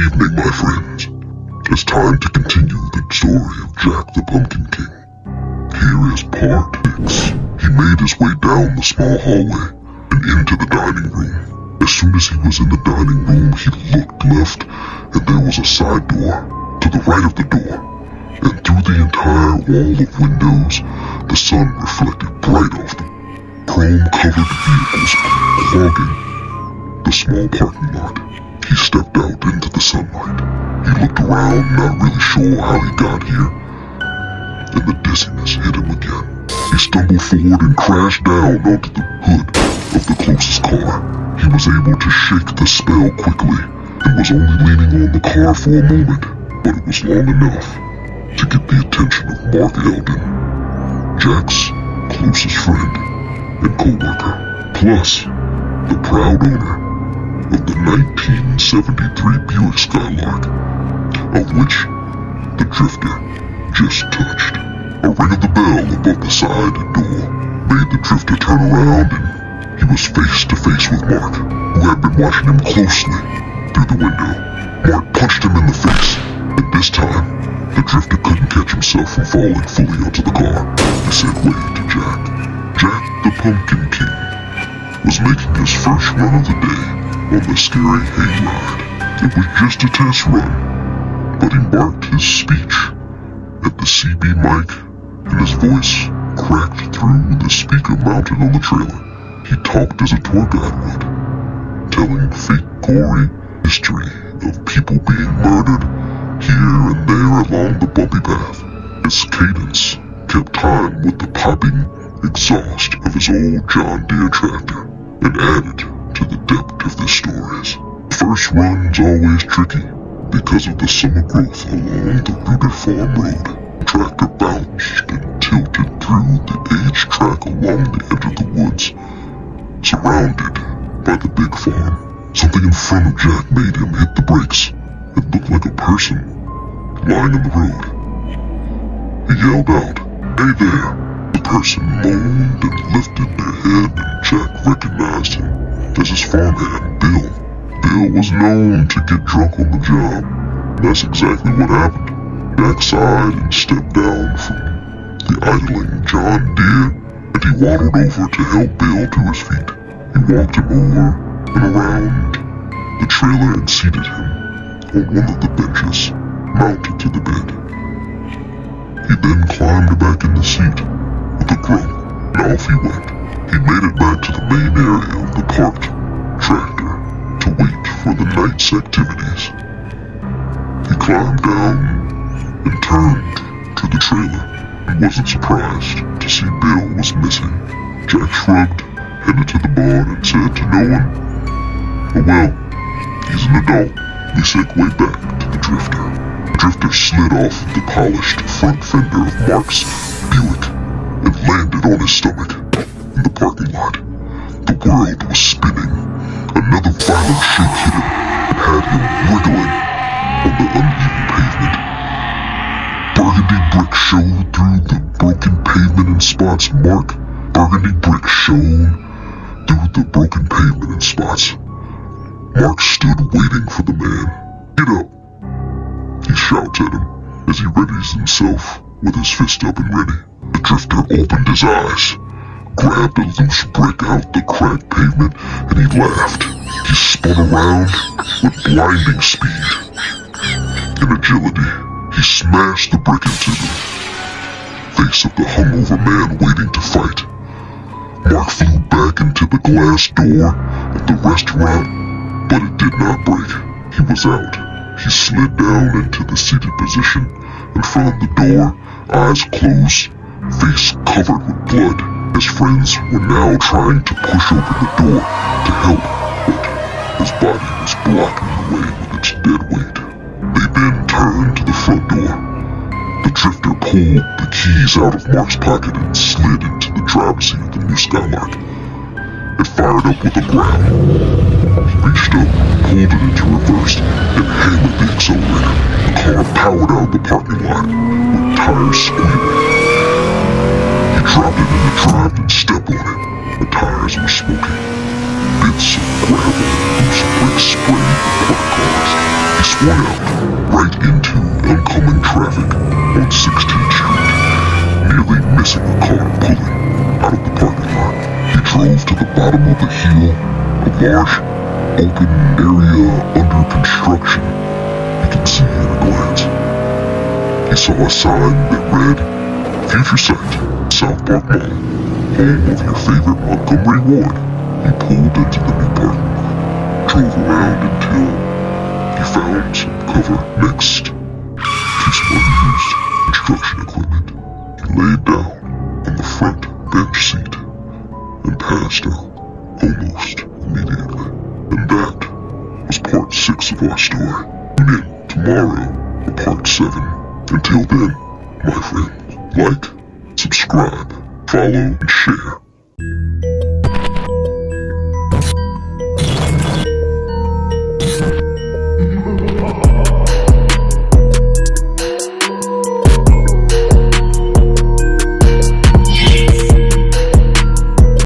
evening, my friends. It's time to continue the story of Jack the Pumpkin King. Here is part 6. He made his way down the small hallway and into the dining room. As soon as he was in the dining room, he looked left, and there was a side door to the right of the door. And through the entire wall of windows, the sun reflected bright off the chrome-covered vehicles clogging the small parking lot. He stepped out into the sunlight. He looked around, not really sure how he got here, and the dizziness hit him again. He stumbled forward and crashed down onto the hood of the closest car. He was able to shake the spell quickly and was only leaning on the car for a moment, but it was long enough to get the attention of Mark Eldon, Jack's closest friend and co-worker, plus the proud owner of the 1973 Buick Skylark, of which the drifter just touched. A ring of the bell above the side door made the drifter turn around, and he was face to face with Mark, who had been watching him closely through the window. Mark punched him in the face, and this time, the drifter couldn't catch himself from falling fully onto the car. He said wave to Jack. Jack the Pumpkin King was making his first run of the day on the scary hayride. It was just a test run, but he marked his speech at the CB mic, and his voice cracked through the speaker mounted on the trailer. He talked as a tour guide would, telling fake gory history of people being murdered here and there along the bumpy path. His cadence kept time with the popping exhaust of his old John Deere tractor and added to the depth of the stories. First run's always tricky because of the summer growth along the rooted farm road. The tractor bounced and tilted through the aged track along the edge of the woods, surrounded by the big farm. Something in front of Jack made him hit the brakes. It looked like a person lying in the road. He yelled out, "Hey there!" The person moaned and lifted their head, and Jack recognized him as his farmhand, Bill. Bill was known to get drunk on the job. That's exactly what happened. Jack sighed and stepped down from the idling John Deere, and he waddled over to help Bill to his feet. He walked him over and around the trailer and seated him on one of the benches mounted to the bed. He then climbed back in the seat with a grunt, and off he went. He made it back to the main area of the parked tractor to wait for the night's activities. He climbed down and turned to the trailer. He wasn't surprised to see Bill was missing. Jack shrugged, headed to the barn, and said to no one, "Oh well, he's an adult." We segue back to the drifter. The drifter slid off the polished front fender of Mark's Buick and landed on his stomach in the parking lot. The world was spinning. Another violent shake hit him and had him wiggling on the uneven pavement. Burgundy brick showed through the broken pavement in spots. Burgundy brick shone through the broken pavement in spots. Mark stood waiting for the man. "Get up!" he shouts at him as he readies himself with his fist up and ready. The drifter opened his eyes, grabbed a loose brick out the cracked pavement, and he laughed. He spun around with blinding speed. In agility, he smashed the brick into the face of the hungover man waiting to fight. Mark flew back into the glass door of the restaurant, but it did not break. He was out. He slid down into the seated position in front of the door, eyes closed, face covered with blood. His friends were now trying to push open the door to help, but his body was blocking the way with its dead weight. They then turned to the front door. The drifter pulled the keys out of Mark's pocket and slid into the driver's seat of the new Skylark. It fired up with a growl. He reached up, pulled it into reverse, and hammered the accelerator. The car powered out of the parking lot with tires squealing. He dropped it in the drive and stepped on it. The tires were smoking. Bits of gravel and loose bricks sprayed the parked cars. He swung out right into oncoming traffic on 16th Street, nearly missing a car pulling out of the parking lot. He drove to the bottom of the hill, a large open area under construction. You can see at a glance. He saw a sign that read, "Future Site, South Park Mall, home of your favorite Montgomery Ward." He pulled into the new parking lot, drove around until he found some cover next to some unused construction equipment. He laid down on the front bench seat and passed out almost immediately. And that was part 6 of our story. Tune in tomorrow for part 7. Until then, my friends, like, subscribe, follow, and share.